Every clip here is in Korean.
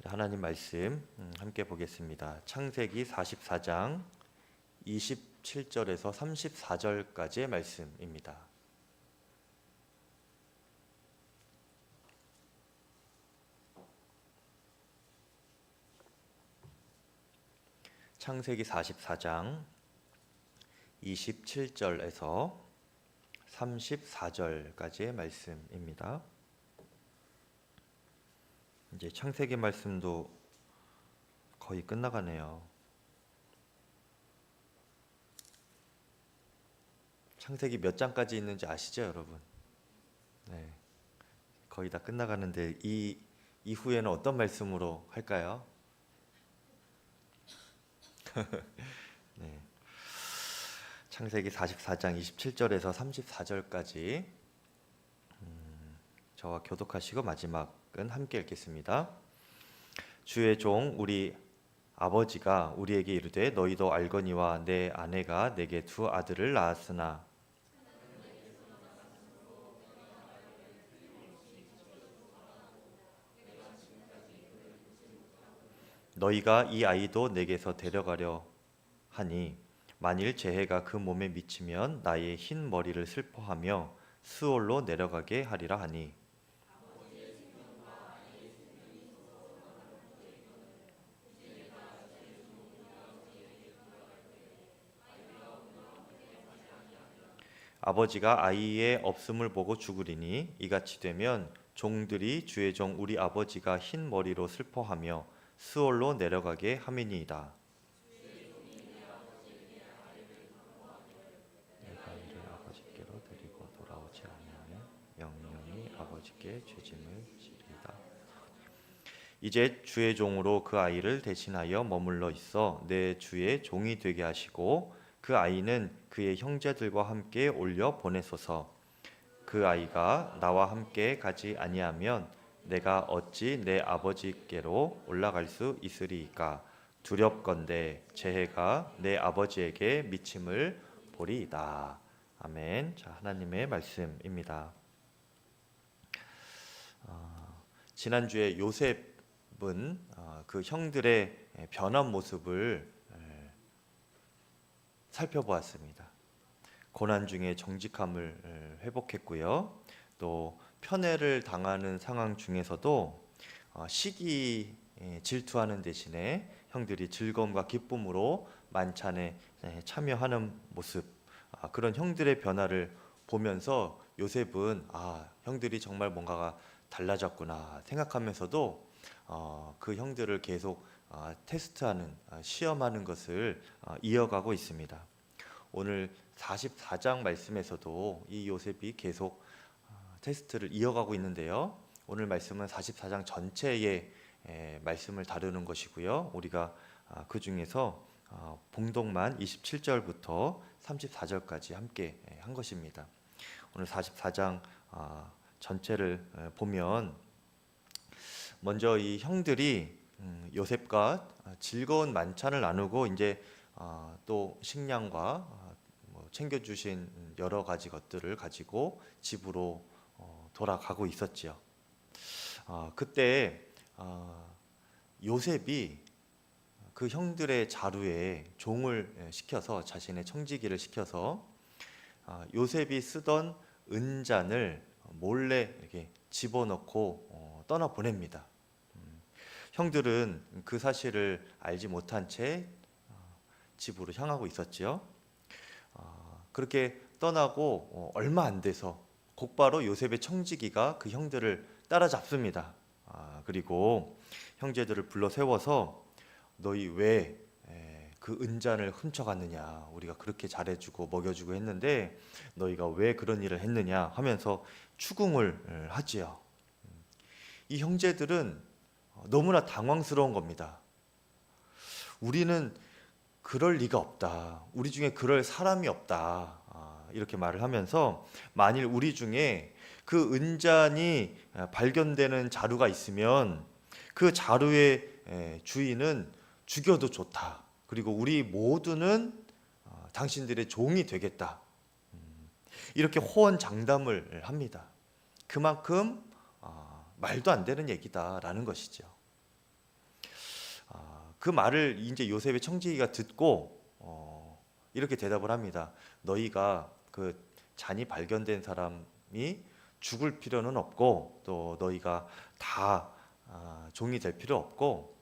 하나님 말씀 함께 보겠습니다. 창세기 44장 27절에서 34절까지의 말씀입니다. 창세기 44장 27절에서 34절까지의 말씀입니다. 이제 창세기 말씀도 거의 끝나가네요. 창세기 몇 장까지 있는지 아시죠, 여러분? 네, 거의 다 끝나가는데 이 이후에는 어떤 말씀으로 할까요? 네, 창세기 44장 27절에서 34절까지 저와 교독하시고 마지막은 함께 읽겠습니다. 주의 종 우리 아버지가 우리에게 이르되 너희도 알거니와 내 아내가 내게 두 아들을 낳았으나 너희가 이 아이도 내게서 데려가려 하니 만일 재해가 그 몸에 미치면 나의 흰 머리를 슬퍼하며 스올로 내려가게 하리라 하니 아버지가 아이의 없음을 보고 죽으리니 이같이 되면 종들이 주의 종 우리 아버지가 흰 머리로 슬퍼하며 스올로 내려가게 함이니이다. 내가 이를 아버지께로 데리고 돌아오지 아니하면 영영이 아버지께 죄짐을 지리이다. 이제 주의 종으로 그 아이를 대신하여 머물러 있어 내 주의 종이 되게 하시고 그 아이는 그의 형제들과 함께 올려 보내소서. 그 아이가 나와 함께 가지 아니하면 내가 어찌 내 아버지께로 올라갈 수 있으리이까. 두렵건대 재해가 내 아버지에게 미침을 보리이다. 아멘. 자, 하나님의 말씀입니다. 지난주에 요셉은 그 형들의 변한 모습을 살펴보았습니다. 고난 중에 정직함을 회복했고요. 또 편애를 당하는 상황 중에서도 시기 질투하는 대신에 형들이 즐거움과 기쁨으로 만찬에 참여하는 모습, 그런 형들의 변화를 보면서 요셉은 형들이 정말 뭔가가 달라졌구나 생각하면서도 그 형들을 계속 테스트하는, 시험하는 것을 이어가고 있습니다. 오늘 44장 말씀에서도 이 요셉이 계속 테스트를 이어가고 있는데요. 오늘 말씀은 44장 전체의 말씀을 다루는 것이고요. 우리가 그 중에서 봉독만 27절부터 34절까지 함께 한 것입니다. 오늘 44장 전체를 보면 먼저 이 형들이 요셉과 즐거운 만찬을 나누고 이제 또 식량과 챙겨주신 여러 가지 것들을 가지고 집으로 돌아가고 있었지요. 그때 요셉이 그 형들의 자루에 종을 시켜서 자신의 청지기를 시켜서 요셉이 쓰던 은잔을 몰래 이렇게 집어넣고 떠나 보냅니다. 형들은 그 사실을 알지 못한 채 집으로 향하고 있었지요. 그렇게 떠나고 얼마 안 돼서 곧바로 요셉의 청지기가 그 형들을 따라잡습니다. 그리고 형제들을 불러 세워서 너희 왜 그 은잔을 훔쳐갔느냐, 우리가 그렇게 잘해주고 먹여주고 했는데 너희가 왜 그런 일을 했느냐 하면서 추궁을 하지요. 이 형제들은 너무나 당황스러운 겁니다. 우리는 그럴 리가 없다. 우리 중에 그럴 사람이 없다. 이렇게 말을 하면서 만일 우리 중에 그 은잔이 발견되는 자루가 있으면 그 자루의 주인은 죽여도 좋다. 그리고 우리 모두는 당신들의 종이 되겠다. 이렇게 호언장담을 합니다. 그만큼 말도 안 되는 얘기다라는 것이죠. 그 말을 이제 요셉의 청지기가 듣고 이렇게 대답을 합니다. 너희가 그 잔이 발견된 사람이 죽을 필요는 없고 또 너희가 다 종이 될 필요 없고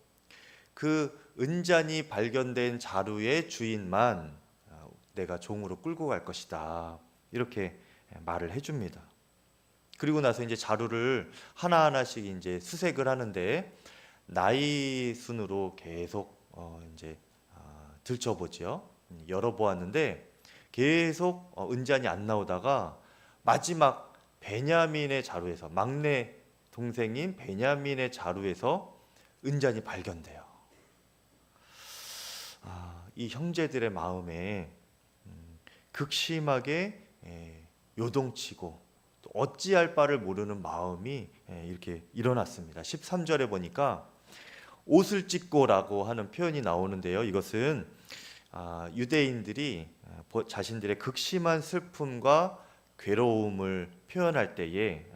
그 은잔이 발견된 자루의 주인만 내가 종으로 끌고 갈 것이다. 이렇게 말을 해줍니다. 그리고 나서 이제 자루를 하나하나씩 이제 수색을 하는데 나이 순으로 계속 이제 들춰보죠. 열어보았는데 계속 은잔이 안 나오다가 마지막 베냐민의 자루에서 막내 동생인 베냐민의 자루에서 은잔이 발견돼요. 이 형제들의 마음에 극심하게 요동치고 또 어찌할 바를 모르는 마음이 이렇게 일어났습니다. 13절에 보니까 옷을 찢고라고 하는 표현이 나오는데요. 이것은 유대인들이 자신들의 극심한 슬픔과 괴로움을 표현할 때에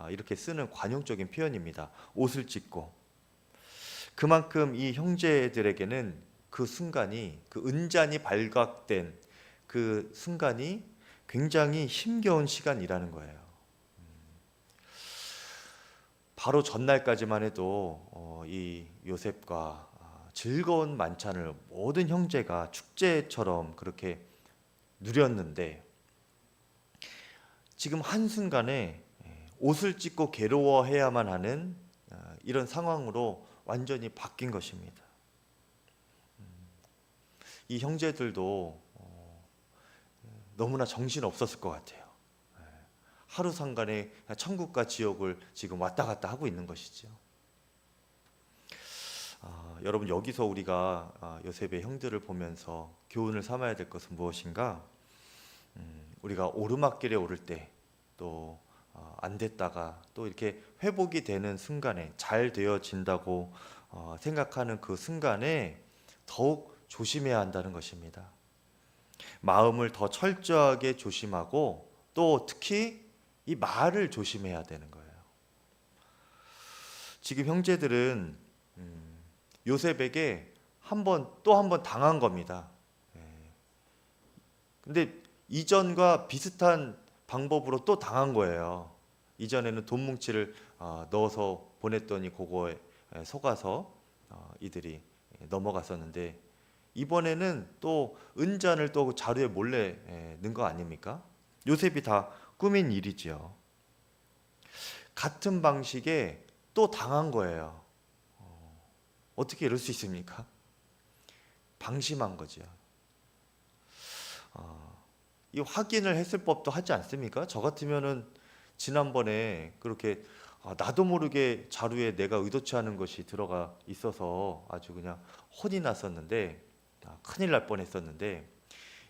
이렇게 쓰는 관용적인 표현입니다. 옷을 찢고. 그만큼 이 형제들에게는 그 순간이, 그 은잔이 발각된 그 순간이 굉장히 힘겨운 시간이라는 거예요. 바로 전날까지만 해도 이 요셉과 즐거운 만찬을 모든 형제가 축제처럼 그렇게 누렸는데 지금 한순간에 옷을 찢고 괴로워해야만 하는 이런 상황으로 완전히 바뀐 것입니다. 이 형제들도 너무나 정신 없었을 것 같아요. 하루 상간에 천국과 지옥을 지금 왔다 갔다 하고 있는 것이죠. 여러분 여기서 우리가 요셉의 형들을 보면서 교훈을 삼아야 될 것은 무엇인가? 우리가 오르막길에 오를 때 또 안 됐다가 또 이렇게 회복이 되는 순간에 잘 되어진다고 생각하는 그 순간에 더욱 조심해야 한다는 것입니다. 마음을 더 철저하게 조심하고 또 특히 이 말을 조심해야 되는 거예요. 지금 형제들은 요셉에게 또 한 번 당한 겁니다. 근데 이전과 비슷한 방법으로 또 당한 거예요. 이전에는 돈 뭉치를 넣어서 보냈더니 그거에 속아서 이들이 넘어갔었는데 이번에는 또 은잔을 또 자루에 몰래 넣은 거 아닙니까? 요셉이 다 꾸민 일이지요. 같은 방식에 또 당한 거예요. 어떻게 이럴 수 있습니까? 방심한 거죠. 이 확인을 했을 법도 하지 않습니까? 저 같으면은 지난번에 그렇게 나도 모르게 자루에 내가 의도치 않은 것이 들어가 있어서 아주 그냥 혼이 났었는데 큰일 날 뻔했었는데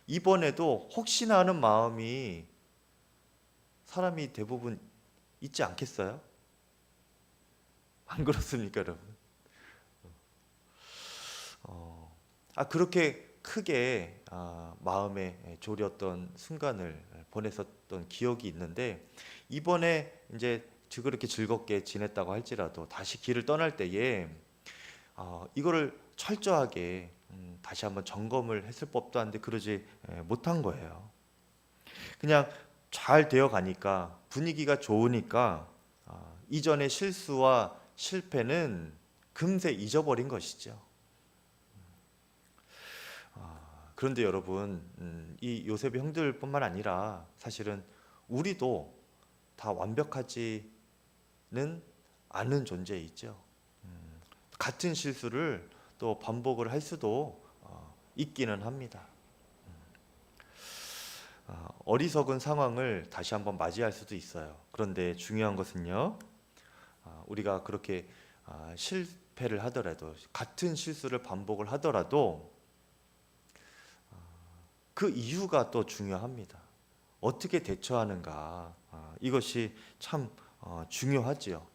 이번에도 혹시나 하는 마음이 사람이 대부분 있지 않겠어요? 안 그렇습니까, 여러분? 그렇게 크게 마음에 졸였던 순간을 보냈었던 기억이 있는데 이번에 이제 그렇게 즐겁게 지냈다고 할지라도 다시 길을 떠날 때에 이거를 철저하게 다시 한번 점검을 했을 법도 한데 그러지 못한 거예요. 그냥 잘 되어 가니까 분위기가 좋으니까 이전의 실수와 실패는 금세 잊어버린 것이죠. 그런데 여러분, 이 요셉의 형들뿐만 아니라 사실은 우리도 다 완벽하지는 않은 존재이죠. 같은 실수를 또 반복을 할 수도 있기는 합니다. 어리석은 상황을 다시 한번 맞이할 수도 있어요. 그런데 중요한 것은요, 우리가 그렇게 실패를 하더라도 같은 실수를 반복을 하더라도 그 이유가 또 중요합니다. 어떻게 대처하는가, 이것이 참 중요하지요.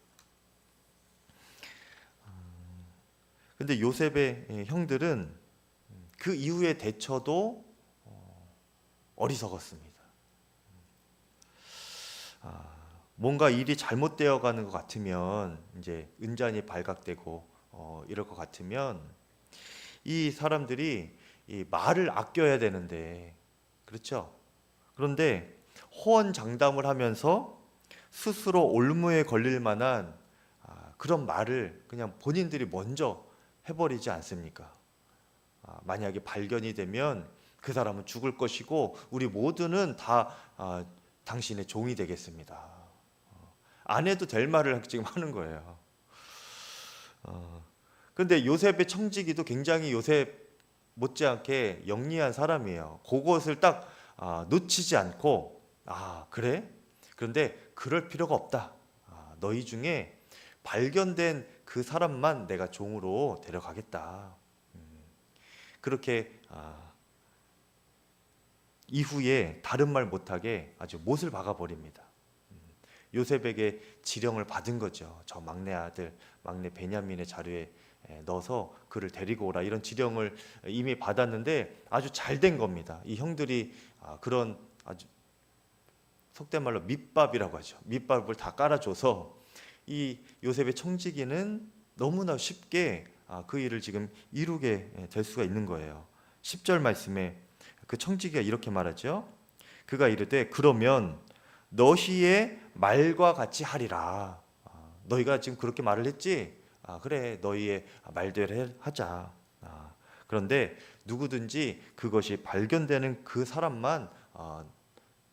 근데 요셉의 형들은 그 이후의 대처도 어리석었습니다. 뭔가 일이 잘못되어 가는 것 같으면 이제 은잔이 발각되고 이럴 것 같으면 이 사람들이 이 말을 아껴야 되는데, 그렇죠? 그런데 호언장담을 하면서 스스로 올무에 걸릴 만한 그런 말을 그냥 본인들이 먼저 해버리지 않습니까? 만약에 발견이 되면 그 사람은 죽을 것이고 우리 모두는 다 당신의 종이 되겠습니다. 안 해도 될 말을 지금 하는 거예요. 그런데 요셉의 청지기도 굉장히 요셉 못지않게 영리한 사람이에요. 그것을 딱 놓치지 않고 그래? 그런데 그럴 필요가 없다. 너희 중에 발견된 그 사람만 내가 종으로 데려가겠다. 그렇게 이후에 다른 말 못하게 아주 못을 박아버립니다. 요셉에게 지령을 받은 거죠. 저 막내 아들, 막내 베냐민의 자루에 넣어서 그를 데리고 오라, 이런 지령을 이미 받았는데 아주 잘 된 겁니다. 이 형들이 그런 아주 속된 말로 밑밥이라고 하죠. 밑밥을 다 깔아줘서 이 요셉의 청지기는 너무나 쉽게 그 일을 지금 이루게 될 수가 있는 거예요. 10절 말씀에 그 청지기가 이렇게 말하죠. 그가 이르되 그러면 너희의 말과 같이 하리라. 너희가 지금 그렇게 말을 했지? 그래, 너희의 말대로 하자. 그런데 누구든지 그것이 발견되는 그 사람만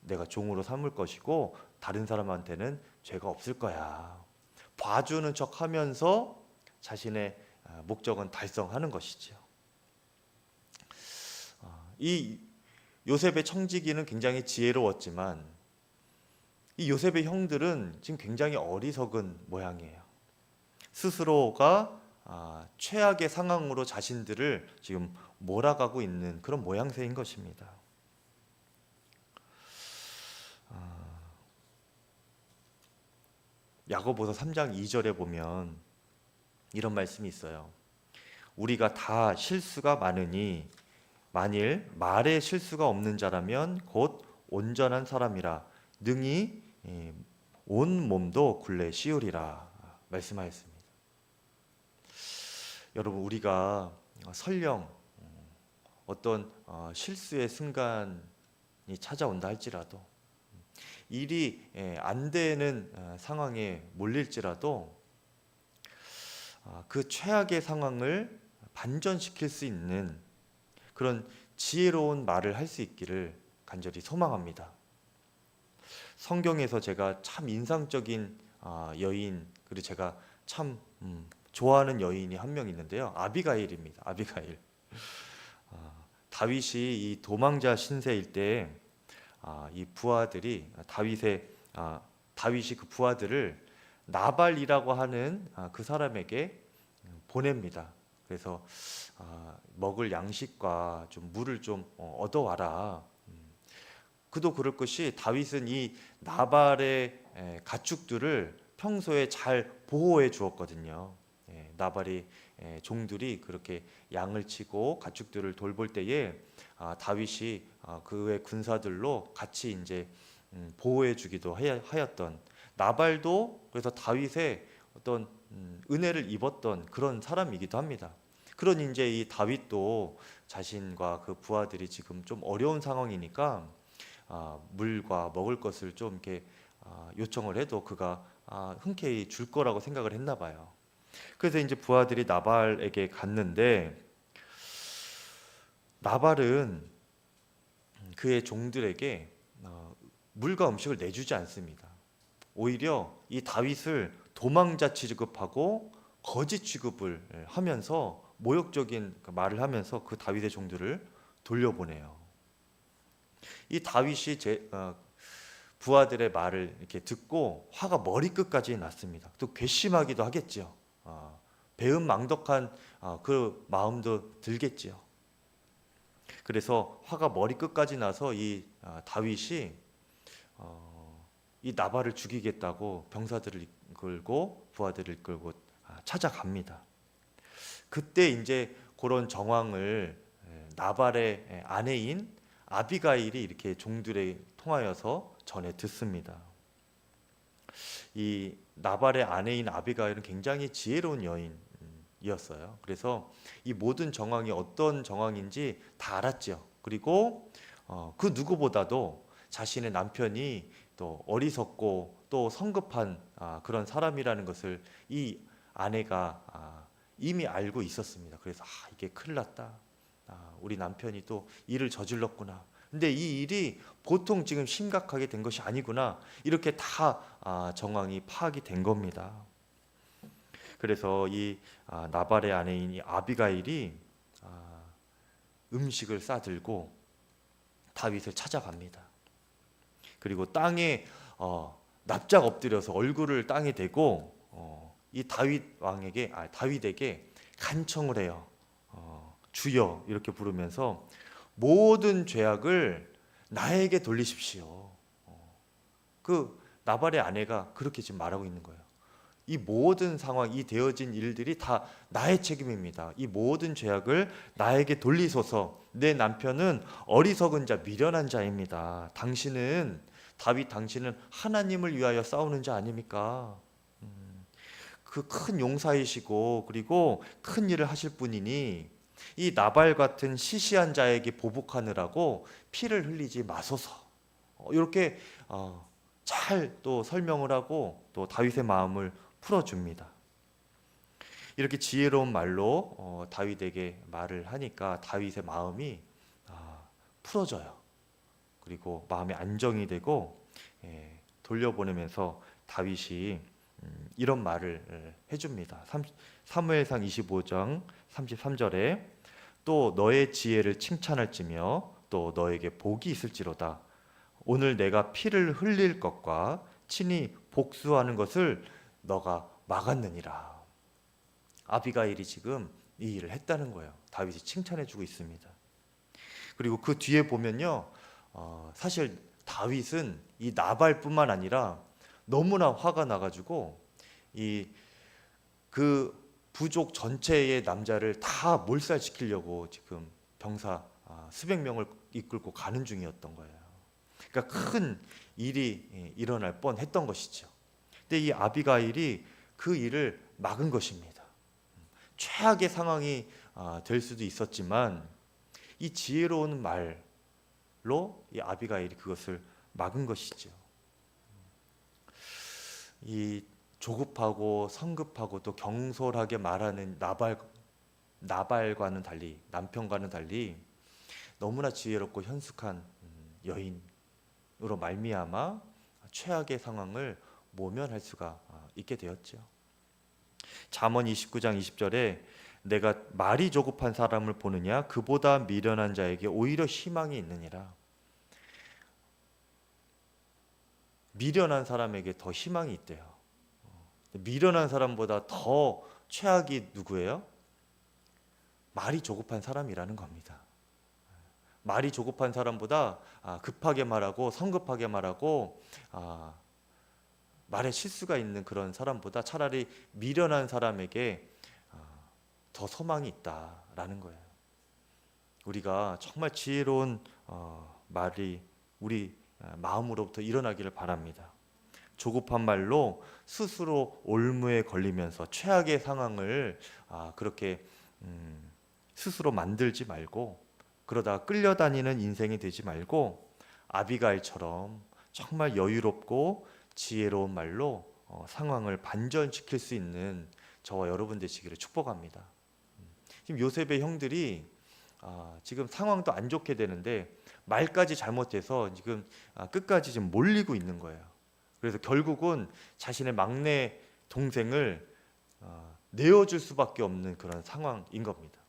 내가 종으로 삼을 것이고 다른 사람한테는 죄가 없을 거야. 봐주는 척하면서 자신의 목적은 달성하는 것이죠. 이 요셉의 청지기는 굉장히 지혜로웠지만 이 요셉의 형들은 지금 굉장히 어리석은 모양이에요. 스스로가 최악의 상황으로 자신들을 지금 몰아가고 있는 그런 모양새인 것입니다. 야고보서 3장 2절에 보면 이런 말씀이 있어요. 우리가 다 실수가 많으니 만일 말에 실수가 없는 자라면 곧 온전한 사람이라 능히 온 몸도 굴레 씌우리라 말씀하였습니다. 여러분, 우리가 설령 어떤 실수의 순간이 찾아온다 할지라도, 일이 안 되는 상황에 몰릴지라도 그 최악의 상황을 반전시킬 수 있는 그런 지혜로운 말을 할 수 있기를 간절히 소망합니다. 성경에서 제가 참 인상적인 여인, 그리고 제가 참 좋아하는 여인이 한 명 있는데요. 아비가일입니다. 아비가일. 다윗이 이 도망자 신세일 때 이 부하들이 다윗이 그 부하들을 나발이라고 하는 그 사람에게 보냅니다. 그래서 먹을 양식과 좀 물을 좀 얻어와라. 그도 그럴 것이 다윗은 이 나발의 가축들을 평소에 잘 보호해 주었거든요. 나발이 종들이 그렇게 양을 치고 가축들을 돌볼 때에 다윗이 그의 군사들로 같이 이제 보호해 주기도 하였던, 나발도 그래서 다윗의 어떤 은혜를 입었던 그런 사람이기도 합니다. 그런 이제 이 다윗도 자신과 그 부하들이 지금 좀 어려운 상황이니까 물과 먹을 것을 좀 이렇게 요청을 해도 그가 흔쾌히 줄 거라고 생각을 했나 봐요. 그래서 이제 부하들이 나발에게 갔는데 나발은 그의 종들에게 물과 음식을 내주지 않습니다. 오히려 이 다윗을 도망자 취급하고 거짓 취급을 하면서 모욕적인 말을 하면서 그 다윗의 종들을 돌려보내요. 이 다윗이 부하들의 말을 이렇게 듣고 화가 머리끝까지 났습니다. 또 괘씸하기도 하겠죠. 배은망덕한 그 마음도 들겠지요. 그래서 화가 머리끝까지 나서 이 다윗이 이 나발을 죽이겠다고 병사들을 이끌고 부하들을 이끌고 찾아갑니다. 그때 이제 그런 정황을 나발의 아내인 아비가일이 이렇게 종들에 통하여서 전해 듣습니다. 이 나발의 아내인 아비가일은 굉장히 지혜로운 상황이었어요. 그래서 이 모든 정황이 어떤 정황인지 다 알았죠. 그리고 그 누구보다도 자신의 남편이 또 어리석고 또 성급한 그런 사람이라는 것을 이 아내가 이미 알고 있었습니다. 그래서 이게 큰일 났다. 우리 남편이 또 일을 저질렀구나. 근데 이 일이 보통 지금 심각하게 된 것이 아니구나. 이렇게 다 정황이 파악이 된 겁니다. 그래서 이 나발의 아내인 이 아비가일이 음식을 싸들고 다윗을 찾아갑니다. 그리고 땅에 납작 엎드려서 얼굴을 땅에 대고 이 다윗에게 간청을 해요. 주여 이렇게 부르면서 모든 죄악을 나에게 돌리십시오. 그 나발의 아내가 그렇게 지금 말하고 있는 거예요. 이 모든 상황, 이 되어진 일들이 다 나의 책임입니다. 이 모든 죄악을 나에게 돌리소서. 내 남편은 어리석은 자, 미련한 자입니다. 당신은 하나님을 위하여 싸우는 자 아닙니까? 그 큰 용사이시고 그리고 큰 일을 하실 분이니 이 나발 같은 시시한 자에게 보복하느라고 피를 흘리지 마소서. 이렇게 잘 또 설명을 하고 또 다윗의 마음을 풀어줍니다. 이렇게 지혜로운 말로 다윗에게 말을 하니까 다윗의 마음이 풀어져요. 그리고 마음이 안정이 되고 돌려보내면서 다윗이 이런 말을 해줍니다. 사무엘상 25장 33절에 또 너의 지혜를 칭찬할지며 또 너에게 복이 있을지로다. 오늘 내가 피를 흘릴 것과 친히 복수하는 것을 너가 막았느니라. 아비가일이 지금 이 일을 했다는 거예요. 다윗이 칭찬해주고 있습니다. 그리고 그 뒤에 보면요, 사실 다윗은 이 나발뿐만 아니라 너무나 화가 나가지고 그 부족 전체의 남자를 다 몰살시키려고 지금 병사 수백 명을 이끌고 가는 중이었던 거예요. 그러니까 큰 일이 일어날 뻔했던 것이죠. 근데 이 아비가일이 그 일을 막은 것입니다. 최악의 상황이 될 수도 있었지만 이 지혜로운 말로 이 아비가일이 그것을 막은 것이죠. 이 조급하고 성급하고 또 경솔하게 말하는 나발과는 달리, 남편과는 달리 너무나 지혜롭고 현숙한 여인으로 말미암아 최악의 상황을 모면할 수가 있게 되었죠. 잠언 29장 20절에 내가 말이 조급한 사람을 보느냐 그보다 미련한 자에게 오히려 희망이 있느니라. 미련한 사람에게 더 희망이 있대요. 미련한 사람보다 더 최악이 누구예요? 말이 조급한 사람이라는 겁니다. 말이 조급한 사람보다 급하게 말하고 성급하게 말하고 말에 실수가 있는 그런 사람보다 차라리 미련한 사람에게 더 소망이 있다라는 거예요. 우리가 정말 지혜로운 말이 우리 마음으로부터 일어나기를 바랍니다. 조급한 말로 스스로 올무에 걸리면서 최악의 상황을 그렇게 스스로 만들지 말고 그러다 끌려다니는 인생이 되지 말고 아비가일처럼 정말 여유롭고 지혜로운 말로 상황을 반전시킬 수 있는 저와 여러분 되시기를 축복합니다. 지금 요셉의 형들이 지금 상황도 안 좋게 되는데 말까지 잘못해서 지금 끝까지 지금 몰리고 있는 거예요. 그래서 결국은 자신의 막내 동생을 내어줄 수밖에 없는 그런 상황인 겁니다.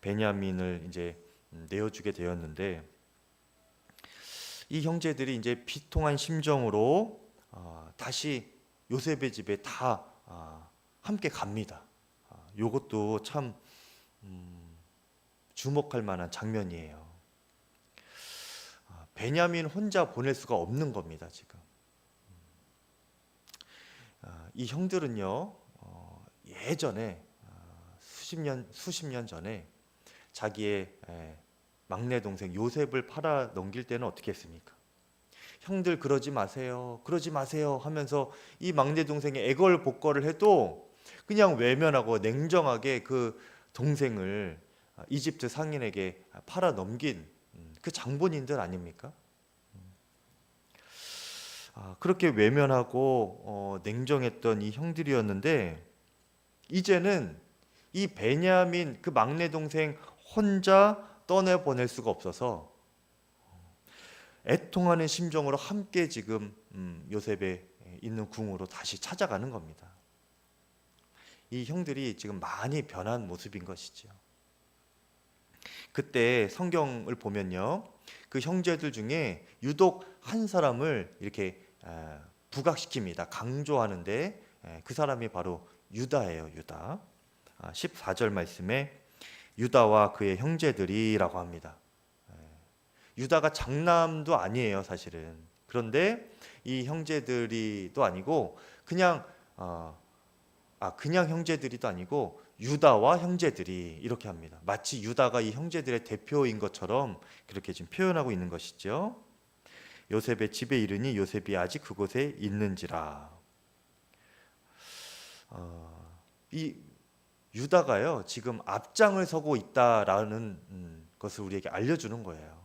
베냐민을 이제 내어주게 되었는데 이 형제들이 이제 비통한 심정으로 다시 요셉의 집에 다 함께 갑니다. 이것도 참 주목할 만한 장면이에요. 베냐민 혼자 보낼 수가 없는 겁니다. 지금 이 형들은요 예전에 수십 년 전에 자기의 막내 동생 요셉을 팔아 넘길 때는 어떻게 했습니까? 형들 그러지 마세요 하면서 이 막내 동생이 애걸복걸을 해도 그냥 외면하고 냉정하게 그 동생을 이집트 상인에게 팔아 넘긴 그 장본인들 아닙니까? 그렇게 외면하고 냉정했던 이 형들이었는데 이제는 이 베냐민 그 막내 동생 혼자 떠내보낼 수가 없어서 애통하는 심정으로 함께 지금 요셉의 있는 궁으로 다시 찾아가는 겁니다. 이 형들이 지금 많이 변한 모습인 것이죠. 그때 성경을 보면요, 그 형제들 중에 유독 한 사람을 이렇게 부각시킵니다. 강조하는데 그 사람이 바로 유다예요. 유다. 14절 말씀에 유다와 그의 형제들이라고 합니다. 유다가 장남도 아니에요, 사실은. 그런데 이 형제들이도 아니고 그냥 형제들이도 아니고 유다와 형제들이 이렇게 합니다. 마치 유다가 이 형제들의 대표인 것처럼 그렇게 지금 표현하고 있는 것이죠. 요셉의 집에 이르니 요셉이 아직 그곳에 있는지라. 이 유다가요 지금 앞장을 서고 있다라는 것을 우리에게 알려주는 거예요.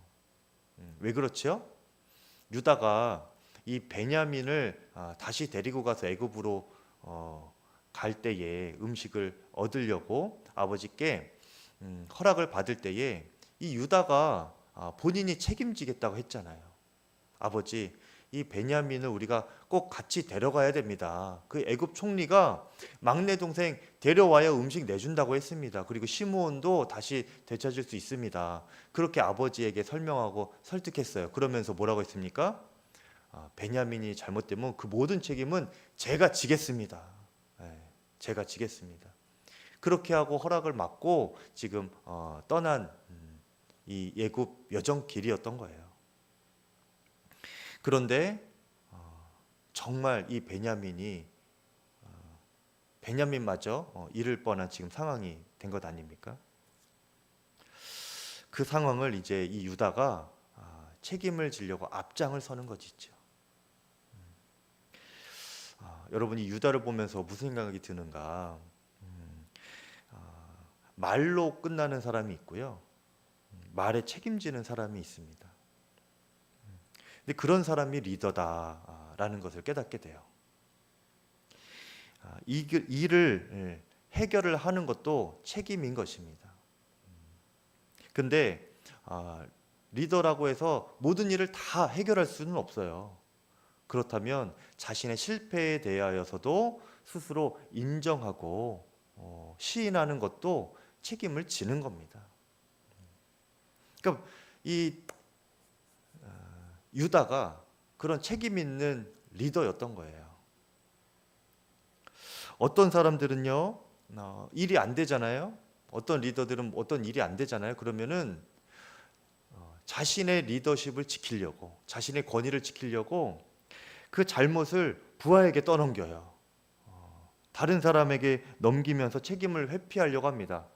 왜 그렇죠? 유다가 이 베냐민을 다시 데리고 가서 애굽으로 갈 때에 음식을 얻으려고 아버지께 허락을 받을 때에 이 유다가 본인이 책임지겠다고 했잖아요. 아버지, 이 베냐민을 우리가 꼭 같이 데려가야 됩니다. 그 애굽 총리가 막내 동생 데려와야 음식 내준다고 했습니다. 그리고 시므온도 다시 되찾을 수 있습니다. 그렇게 아버지에게 설명하고 설득했어요. 그러면서 뭐라고 했습니까? 베냐민이 잘못되면 그 모든 책임은 제가 지겠습니다. 제가 지겠습니다. 그렇게 하고 허락을 받고 지금 떠난 이 애굽 여정길이었던 거예요. 그런데 정말 이 베냐민마저 잃을 뻔한 지금 상황이 된 것 아닙니까? 그 상황을 이제 이 유다가 책임을 지려고 앞장을 서는 것이죠. 여러분이 유다를 보면서 무슨 생각이 드는가? 말로 끝나는 사람이 있고요, 말에 책임지는 사람이 있습니다. 근데 그런 사람이 리더다라는 것을 깨닫게 돼요. 이 일을 해결을 하는 것도 책임인 것입니다. 근데 리더라고 해서 모든 일을 다 해결할 수는 없어요. 그렇다면 자신의 실패에 대하여서도 스스로 인정하고 시인하는 것도 책임을 지는 겁니다. 그러니까 이 유다가 그런 책임 있는 리더였던 거예요. 어떤 사람들은요, 일이 안 되잖아요. 어떤 리더들은 어떤 일이 안 되잖아요. 그러면은 자신의 리더십을 지키려고, 자신의 권위를 지키려고 그 잘못을 부하에게 떠넘겨요. 다른 사람에게 넘기면서 책임을 회피하려고 합니다.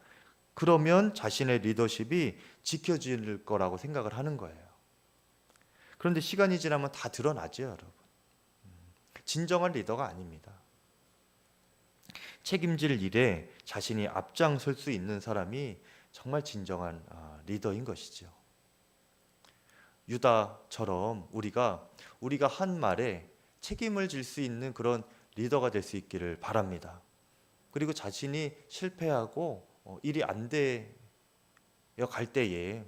그러면 자신의 리더십이 지켜질 거라고 생각을 하는 거예요. 그런데 시간이 지나면 다 드러나죠, 여러분. 진정한 리더가 아닙니다. 책임질 일에 자신이 앞장설 수 있는 사람이 정말 진정한 리더인 것이죠. 유다처럼 우리가 한 말에 책임을 질 수 있는 그런 리더가 될 수 있기를 바랍니다. 그리고 자신이 실패하고 일이 안 되어 갈 때에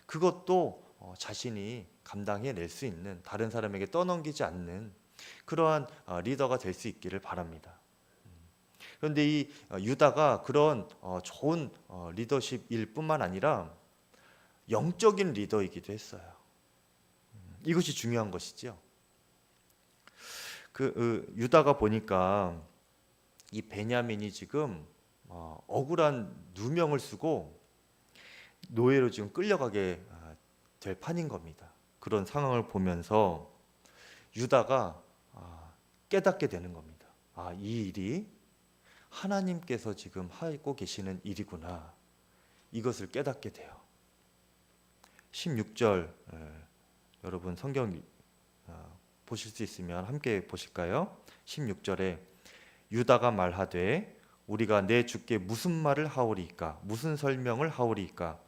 그것도 자신이 감당해낼 수 있는, 다른 사람에게 떠넘기지 않는 그러한 리더가 될 수 있기를 바랍니다. 그런데 이 유다가 그런 좋은 리더십일 뿐만 아니라 영적인 리더이기도 했어요. 이것이 중요한 것이죠. 유다가 보니까 이 베냐민이 지금 억울한 누명을 쓰고 노예로 지금 끌려가게 될 판인 겁니다. 그런 상황을 보면서 유다가 깨닫게 되는 겁니다. 이 일이 하나님께서 지금 하고 계시는 일이구나. 이것을 깨닫게 돼요. 16절 여러분 성경 보실 수 있으면 함께 보실까요? 16절에 유다가 말하되 우리가 내 주께 무슨 말을 하오리이까? 무슨 설명을 하오리이까?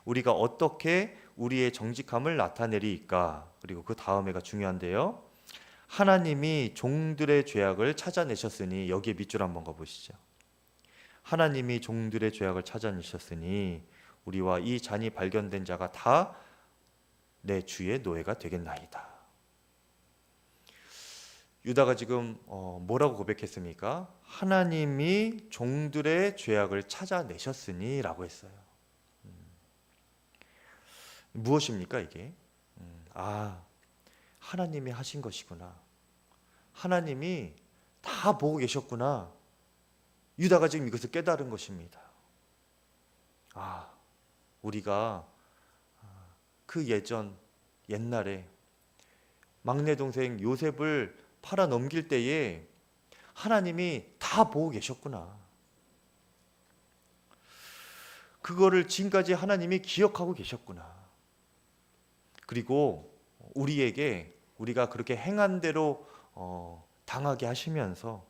우리가 어떻게 우리의 정직함을 나타내리이까? 그리고 그 다음에가 중요한데요. 하나님이 종들의 죄악을 찾아내셨으니, 여기에 밑줄 한번 가보시죠. 하나님이 종들의 죄악을 찾아내셨으니 우리와 이 잔이 발견된 자가 다 내 주의 노예가 되겠나이다. 유다가 지금 뭐라고 고백했습니까? 하나님이 종들의 죄악을 찾아내셨으니 라고 했어요. 무엇입니까 이게? 하나님이 하신 것이구나. 하나님이 다 보고 계셨구나. 유다가 지금 이것을 깨달은 것입니다. 우리가 그 옛날에 막내 동생 요셉을 팔아 넘길 때에 하나님이 다 보고 계셨구나. 그거를 지금까지 하나님이 기억하고 계셨구나. 그리고 우리가 그렇게 행한 대로 당하게 하시면서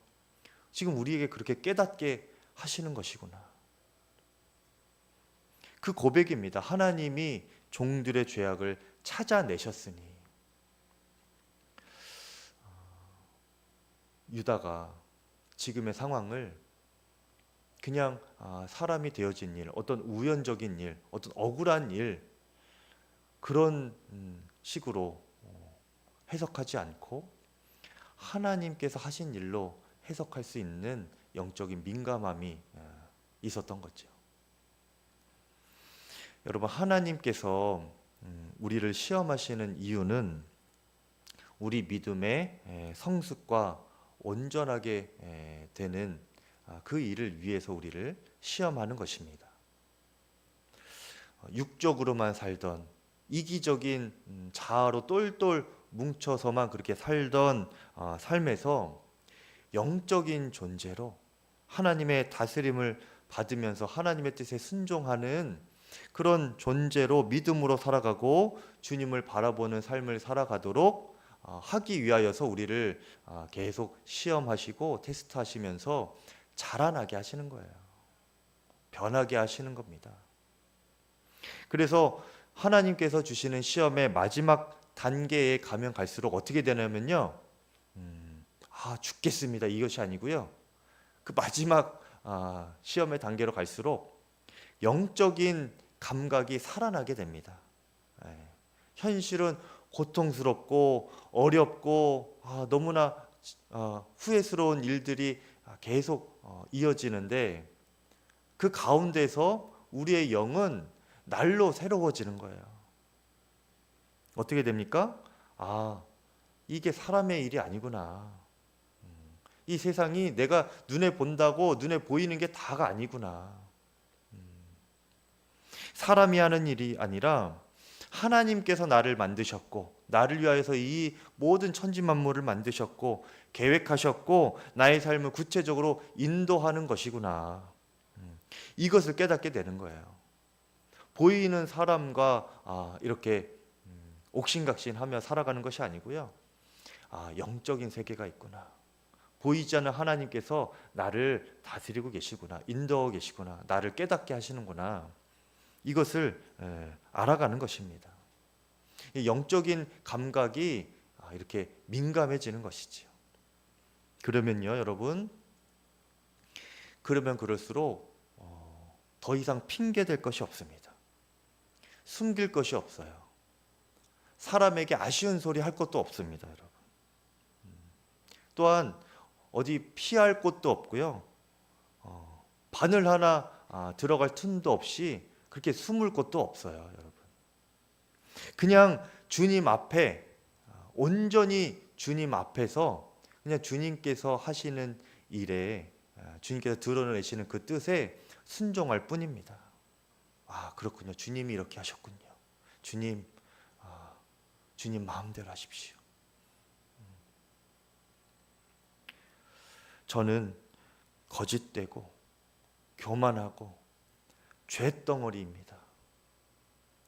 지금 우리에게 그렇게 깨닫게 하시는 것이구나. 그 고백입니다. 하나님이 종들의 죄악을 찾아내셨으니. 유다가 지금의 상황을 그냥 사람이 되어진 일, 어떤 우연적인 일, 어떤 억울한 일, 그런 식으로 해석하지 않고 하나님께서 하신 일로 해석할 수 있는 영적인 민감함이 있었던 거죠. 여러분, 하나님께서 우리를 시험하시는 이유는 우리 믿음의 성숙과 온전하게 되는 그 일을 위해서 우리를 시험하는 것입니다. 육적으로만 살던, 이기적인 자아로 똘똘 뭉쳐서만 그렇게 살던 삶에서 영적인 존재로 하나님의 다스림을 받으면서 하나님의 뜻에 순종하는 그런 존재로 믿음으로 살아가고 주님을 바라보는 삶을 살아가도록 하기 위하여서 우리를 계속 시험하시고 테스트하시면서 자라나게 하시는 거예요. 변하게 하시는 겁니다. 그래서 하나님께서 주시는 시험의 마지막 단계에 가면 갈수록 어떻게 되냐면요, 죽겠습니다, 이것이 아니고요, 그 마지막 시험의 단계로 갈수록 영적인 감각이 살아나게 됩니다. 현실은 고통스럽고 어렵고 너무나 후회스러운 일들이 계속 이어지는데 그 가운데서 우리의 영은 날로 새로워지는 거예요. 어떻게 됩니까? 이게 사람의 일이 아니구나. 이 세상이 내가 눈에 본다고 눈에 보이는 게 다가 아니구나. 사람이 하는 일이 아니라 하나님께서 나를 만드셨고 나를 위하여서 이 모든 천지만물을 만드셨고 계획하셨고 나의 삶을 구체적으로 인도하는 것이구나. 이것을 깨닫게 되는 거예요. 보이는 사람과 이렇게 옥신각신하며 살아가는 것이 아니고요, 영적인 세계가 있구나. 보이지 않는 하나님께서 나를 다스리고 계시구나. 인도하고 계시구나. 나를 깨닫게 하시는구나. 이것을 알아가는 것입니다. 영적인 감각이 이렇게 민감해지는 것이지요. 그러면요, 여러분, 그러면 그럴수록 더 이상 핑계댈 것이 없습니다. 숨길 것이 없어요. 사람에게 아쉬운 소리 할 것도 없습니다, 여러분. 또한 어디 피할 곳도 없고요, 바늘 하나 들어갈 틈도 없이 그렇게 숨을 곳도 없어요, 여러분. 그냥 주님 앞에, 온전히 주님 앞에서 그냥 주님께서 하시는 일에, 주님께서 드러내시는 그 뜻에 순종할 뿐입니다. 그렇군요. 주님이 이렇게 하셨군요. 주님 마음대로 하십시오. 저는 거짓되고 교만하고 죄덩어리입니다.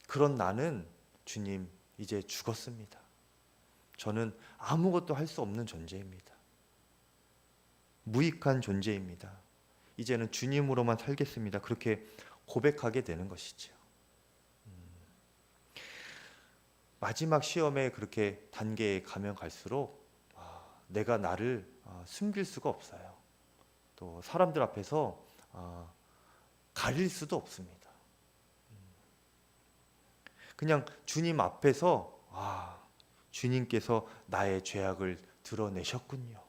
그런 나는 주님 이제 죽었습니다. 저는 아무것도 할 수 없는 존재입니다. 무익한 존재입니다. 이제는 주님으로만 살겠습니다. 그렇게 고백하게 되는 것이죠. 마지막 시험에 그렇게 단계에 가면 갈수록 내가 나를 숨길 수가 없어요. 또 사람들 앞에서 가릴 수도 없습니다. 그냥 주님 앞에서 주님께서 나의 죄악을 드러내셨군요.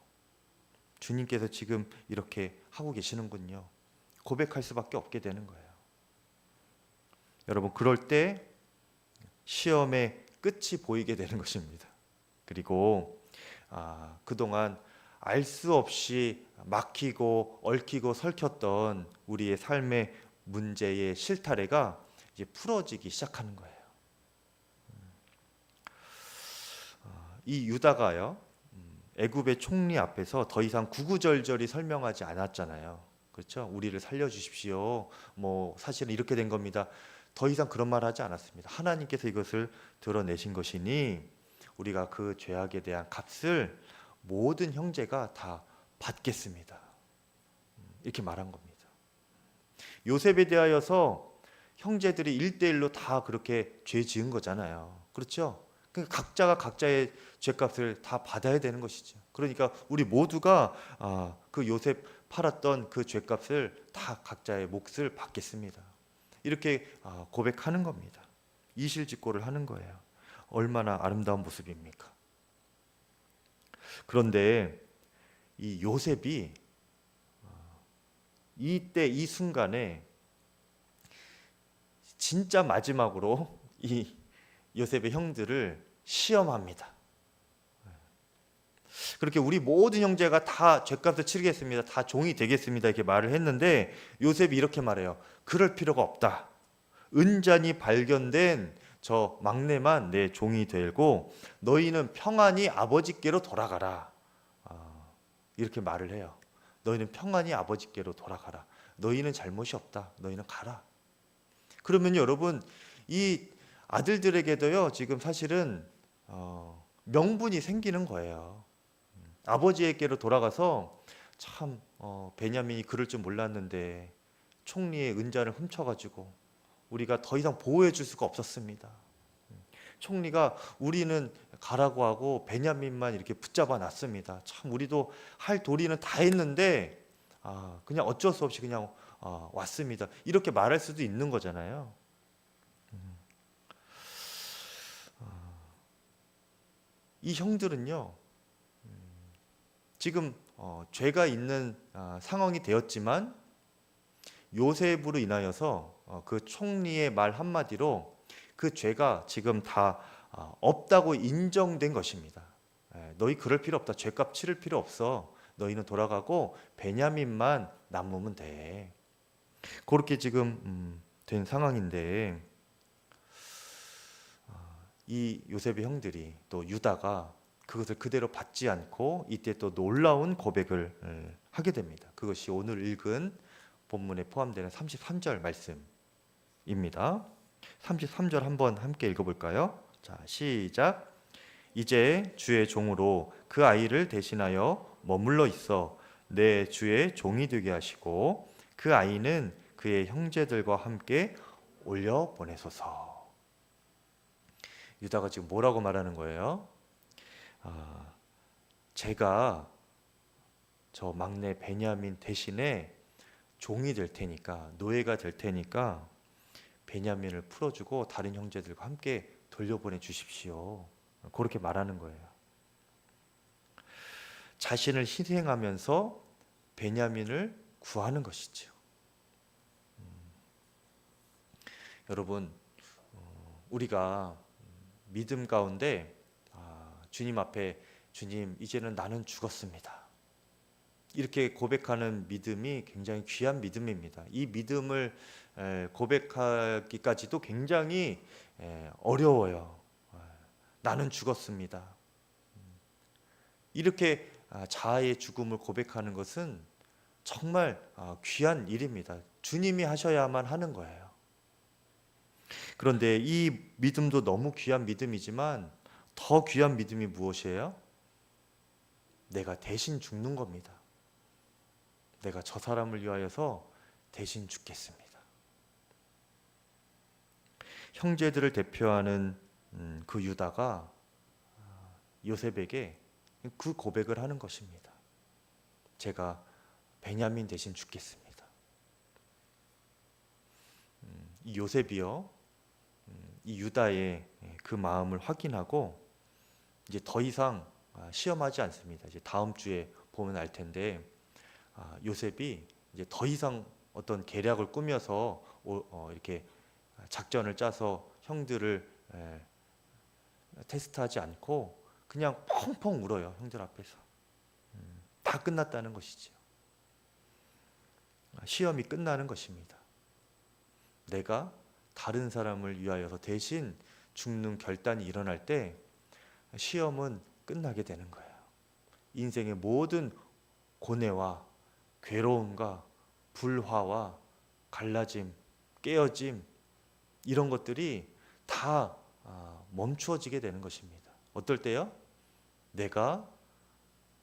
주님께서 지금 이렇게 하고 계시는군요. 고백할 수밖에 없게 되는 거예요. 여러분, 그럴 때 시험의 끝이 보이게 되는 것입니다. 그리고 그동안 알 수 없이 막히고 얽히고 설켰던 우리의 삶의 문제의 실타래가 이제 풀어지기 시작하는 거예요. 이 유다가요, 애굽의 총리 앞에서 더 이상 구구절절히 설명하지 않았잖아요. 그렇죠? 우리를 살려주십시오. 사실은 이렇게 된 겁니다. 더 이상 그런 말 하지 않았습니다. 하나님께서 이것을 드러내신 것이니 우리가 그 죄악에 대한 값을 모든 형제가 다 받겠습니다. 이렇게 말한 겁니다. 요셉에 대하여서 형제들이 1대1로 다 그렇게 죄 지은 거잖아요. 그렇죠? 그러니까 각자가 각자의 죄값을 다 받아야 되는 것이죠. 그러니까 우리 모두가 그 요셉 팔았던 그 죄값을 다 각자의 몫을 받겠습니다. 이렇게 고백하는 겁니다. 이실직고를 하는 거예요. 얼마나 아름다운 모습입니까? 그런데 이 요셉이 이때 이 순간에 진짜 마지막으로 이 요셉의 형들을 시험합니다. 그렇게 우리 모든 형제가 다 죄값을 치르겠습니다. 다 종이 되겠습니다. 이렇게 말을 했는데 요셉이 이렇게 말해요. 그럴 필요가 없다. 은잔이 발견된 저 막내만 내 종이 되고 너희는 평안히 아버지께로 돌아가라. 이렇게 말을 해요. 너희는 평안히 아버지께로 돌아가라. 너희는 잘못이 없다. 너희는 가라. 그러면 여러분, 이 아들들에게도요, 지금 사실은 명분이 생기는 거예요. 아버지에게로 돌아가서 참 베냐민이 그럴 줄 몰랐는데 총리의 은잔을 훔쳐가지고 우리가 더 이상 보호해 줄 수가 없었습니다. 총리가 우리는 가라고 하고 베냐민만 이렇게 붙잡아 놨습니다. 참 우리도 할 도리는 다 했는데 그냥 어쩔 수 없이 그냥 왔습니다. 이렇게 말할 수도 있는 거잖아요. 이 형들은요, 지금 죄가 있는 상황이 되었지만 요셉으로 인하여서 그 총리의 말 한마디로 그 죄가 지금 다 없다고 인정된 것입니다. 너희 그럴 필요 없다. 죄값 치를 필요 없어. 너희는 돌아가고 베냐민만 남으면 돼. 그렇게 지금 된 상황인데 이 요셉의 형들이 또 유다가 그것을 그대로 받지 않고 이때 또 놀라운 고백을 하게 됩니다. 그것이 오늘 읽은 본문에 포함되는 33절 말씀입니다. 33절 한번 함께 읽어볼까요? 자, 시작. 이제 주의 종으로 그 아이를 대신하여 머물러 있어 내 주의 종이 되게 하시고 그 아이는 그의 형제들과 함께 올려 보내소서. 유다가 지금 뭐라고 말하는 거예요? 제가 저 막내 베냐민 대신에 종이 될 테니까, 노예가 될 테니까 베냐민을 풀어주고 다른 형제들과 함께 돌려보내 주십시오. 그렇게 말하는 거예요. 자신을 희생하면서 베냐민을 구하는 것이죠. 여러분, 우리가 믿음 가운데 주님 앞에 주님, 이제는 나는 죽었습니다. 이렇게 고백하는 믿음이 굉장히 귀한 믿음입니다. 이 믿음을 고백하기까지도 굉장히 어려워요. 나는 죽었습니다. 이렇게 자아의 죽음을 고백하는 것은 정말 귀한 일입니다. 주님이 하셔야만 하는 거예요. 그런데 이 믿음도 너무 귀한 믿음이지만 더 귀한 믿음이 무엇이에요? 내가 대신 죽는 겁니다. 내가 저 사람을 위하여서 대신 죽겠습니다. 형제들을 대표하는 그 유다가 요셉에게 그 고백을 하는 것입니다. 제가 베냐민 대신 죽겠습니다. 이 요셉이요, 이 유다의 그 마음을 확인하고 이제 더 이상 시험하지 않습니다. 이제 다음 주에 보면 알 텐데, 요셉이 이제 더 이상 어떤 계략을 꾸며서 이렇게 작전을 짜서 형들을 테스트하지 않고 그냥 펑펑 울어요. 형들 앞에서. 다 끝났다는 것이죠. 시험이 끝나는 것입니다. 내가 다른 사람을 위하여서 대신 죽는 결단이 일어날 때 시험은 끝나게 되는 거예요. 인생의 모든 고뇌와 괴로움과 불화와 갈라짐, 깨어짐, 이런 것들이 다 멈추어지게 되는 것입니다. 어떨 때요? 내가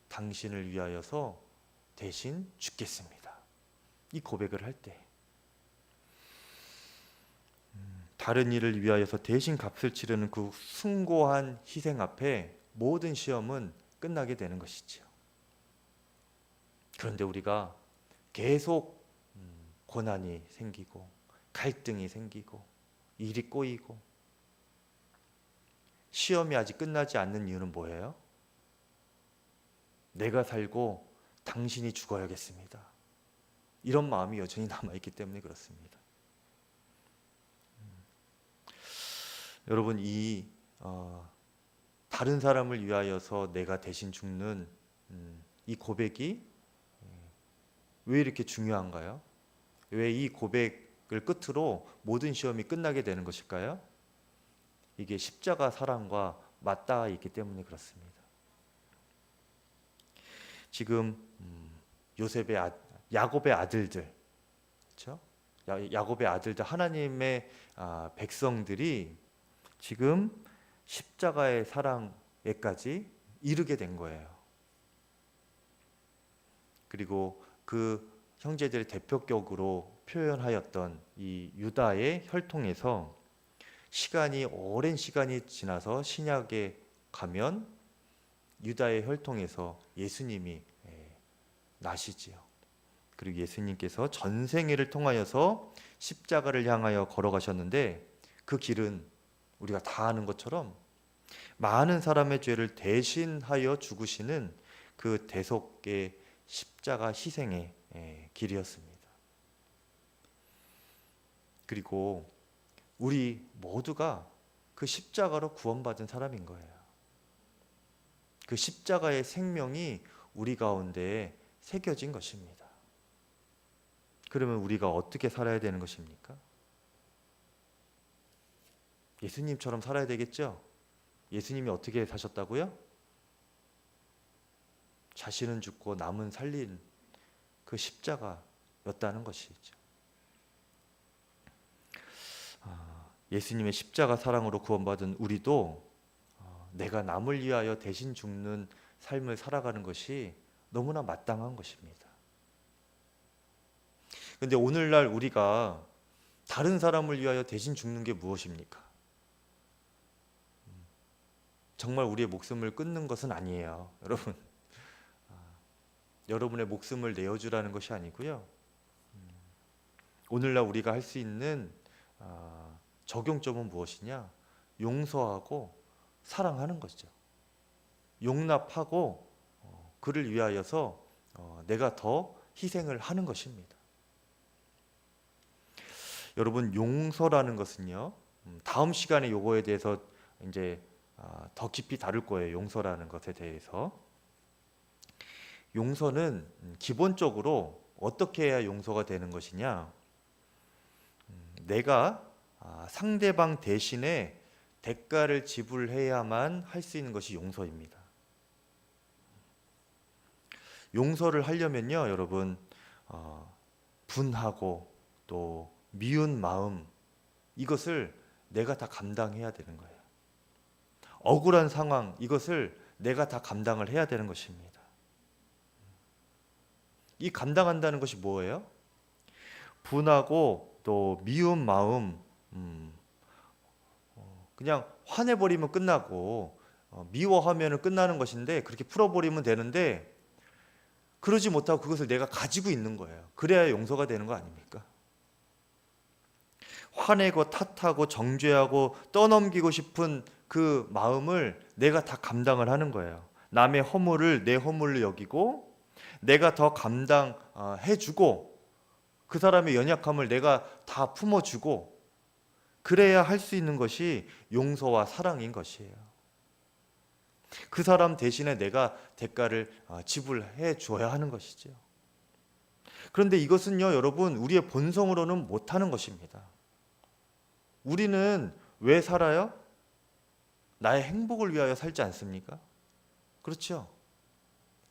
당신을 위하여서 대신 죽겠습니다. 이 고백을 할 때, 다른 일을 위하여서 대신 값을 치르는 그 숭고한 희생 앞에 모든 시험은 끝나게 되는 것이죠. 그런데 우리가 계속 고난이 생기고 갈등이 생기고 일이 꼬이고 시험이 아직 끝나지 않는 이유는 뭐예요? 내가 살고 당신이 죽어야겠습니다. 이런 마음이 여전히 남아있기 때문에 그렇습니다. 여러분, 이 다른 사람을 위하여서 내가 대신 죽는 이 고백이 왜 이렇게 중요한가요? 왜 이 고백을 끝으로 모든 시험이 끝나게 되는 것일까요? 이게 십자가 사랑과 맞닿아 있기 때문에 그렇습니다. 지금 야곱의 아들들, 그렇죠? 야곱의 아들들, 하나님의 백성들이 지금 십자가의 사랑에까지 이르게 된 거예요. 그리고 그 형제들의 대표격으로 표현하였던 이 유다의 혈통에서 오랜 시간이 지나서 신약에 가면 유다의 혈통에서 예수님이 나시지요. 그리고 예수님께서 전생애를 통하여서 십자가를 향하여 걸어가셨는데, 그 길은 우리가 다 아는 것처럼 많은 사람의 죄를 대신하여 죽으시는 그 대속의 십자가 희생의 길이었습니다. 그리고 우리 모두가 그 십자가로 구원받은 사람인 거예요. 그 십자가의 생명이 우리 가운데 새겨진 것입니다. 그러면 우리가 어떻게 살아야 되는 것입니까? 예수님처럼 살아야 되겠죠? 예수님이 어떻게 사셨다고요? 자신은 죽고 남은 살린 그 십자가였다는 것이죠. 예수님의 십자가 사랑으로 구원받은 우리도 내가 남을 위하여 대신 죽는 삶을 살아가는 것이 너무나 마땅한 것입니다. 그런데 오늘날 우리가 다른 사람을 위하여 대신 죽는 게 무엇입니까? 정말 우리의 목숨을 끊는 것은 아니에요. 여러분, 여러분의 목숨을 내어주라는 것이 아니고요. 오늘날 우리가 할 수 있는 적용점은 무엇이냐? 용서하고 사랑하는 것이죠. 용납하고 그를 위하여서 내가 더 희생을 하는 것입니다. 여러분, 용서라는 것은요, 다음 시간에 요거에 대해서 이제 더 깊이 다룰 거예요. 용서라는 것에 대해서. 용서는 기본적으로 어떻게 해야 용서가 되는 것이냐? 내가 상대방 대신에 대가를 지불해야만 할 수 있는 것이 용서입니다. 용서를 하려면요, 여러분, 분하고 또 미운 마음, 이것을 내가 다 감당해야 되는 거예요. 억울한 상황, 이것을 내가 다 감당을 해야 되는 것입니다. 이 감당한다는 것이 뭐예요? 분하고 또 미운 마음, 그냥 화내버리면 끝나고 미워하면 끝나는 것인데 그렇게 풀어버리면 되는데 그러지 못하고 그것을 내가 가지고 있는 거예요. 그래야 용서가 되는 거 아닙니까? 화내고 탓하고 정죄하고 떠넘기고 싶은 그 마음을 내가 다 감당을 하는 거예요. 남의 허물을 내 허물로 여기고 내가 더 감당해주고 그 사람의 연약함을 내가 다 품어주고 그래야 할 수 있는 것이 용서와 사랑인 것이에요. 그 사람 대신에 내가 대가를 지불해 줘야 하는 것이죠. 그런데 이것은요, 여러분, 우리의 본성으로는 못하는 것입니다. 우리는 왜 살아요? 나의 행복을 위하여 살지 않습니까? 그렇죠?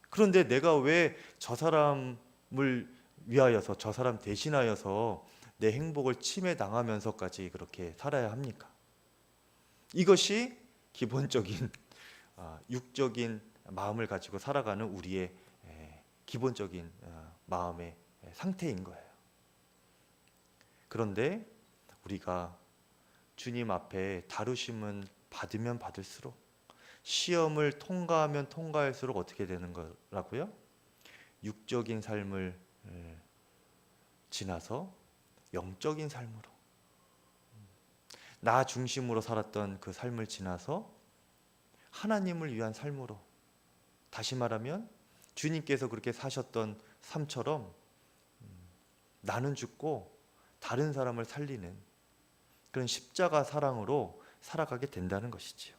그런데 내가 왜 저 사람을 위하여서, 저 사람 대신하여서 내 행복을 침해당하면서까지 그렇게 살아야 합니까? 이것이 기본적인 육적인 마음을 가지고 살아가는 우리의 기본적인 마음의 상태인 거예요. 그런데 우리가 주님 앞에 다루심은 받으면 받을수록 시험을 통과하면 통과할수록 어떻게 되는 거라고요? 육적인 삶을 지나서 영적인 삶으로, 나 중심으로 살았던 그 삶을 지나서 하나님을 위한 삶으로, 다시 말하면 주님께서 그렇게 사셨던 삶처럼 나는 죽고 다른 사람을 살리는 그런 십자가 사랑으로 살아가게 된다는 것이지요.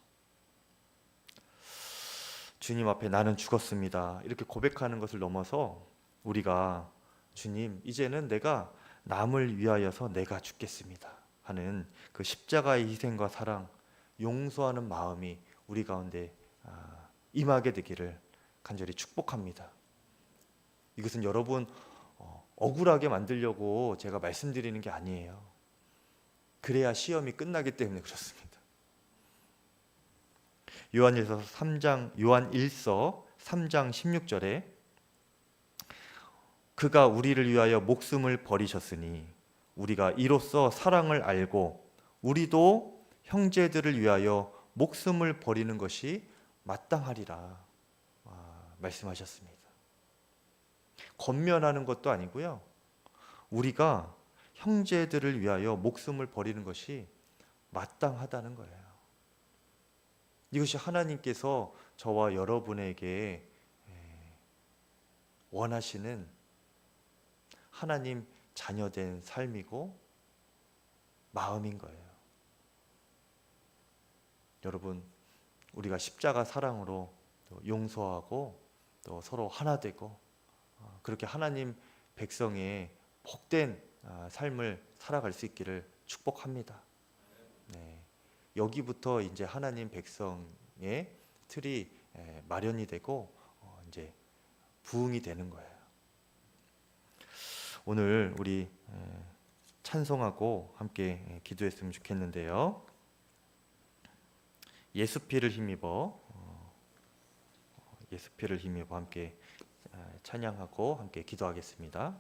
주님 앞에 나는 죽었습니다, 이렇게 고백하는 것을 넘어서 우리가 주님, 이제는 내가 남을 위하여서 내가 죽겠습니다 하는 그 십자가의 희생과 사랑, 용서하는 마음이 우리 가운데 임하게 되기를 간절히 축복합니다. 이것은 여러분 억울하게 만들려고 제가 말씀드리는 게 아니에요. 그래야 시험이 끝나기 때문에 그렇습니다. 요한1서 3장 16절에 그가 우리를 위하여 목숨을 버리셨으니 우리가 이로써 사랑을 알고 우리도 형제들을 위하여 목숨을 버리는 것이 마땅하리라 말씀하셨습니다. 권면하는 것도 아니고요, 우리가 형제들을 위하여 목숨을 버리는 것이 마땅하다는 거예요. 이것이 하나님께서 저와 여러분에게 원하시는 하나님 자녀된 삶이고 마음인 거예요. 여러분, 우리가 십자가 사랑으로 용서하고 또 서로 하나 되고 그렇게 하나님 백성의 복된 삶을 살아갈 수 있기를 축복합니다. 네. 여기부터 이제 하나님 백성의 틀이 마련이 되고 이제 부흥이 되는 거예요. 오늘 우리 찬송하고 함께 기도했으면 좋겠는데요. 예수 피를 힘입어 함께 찬양하고 함께 기도하겠습니다.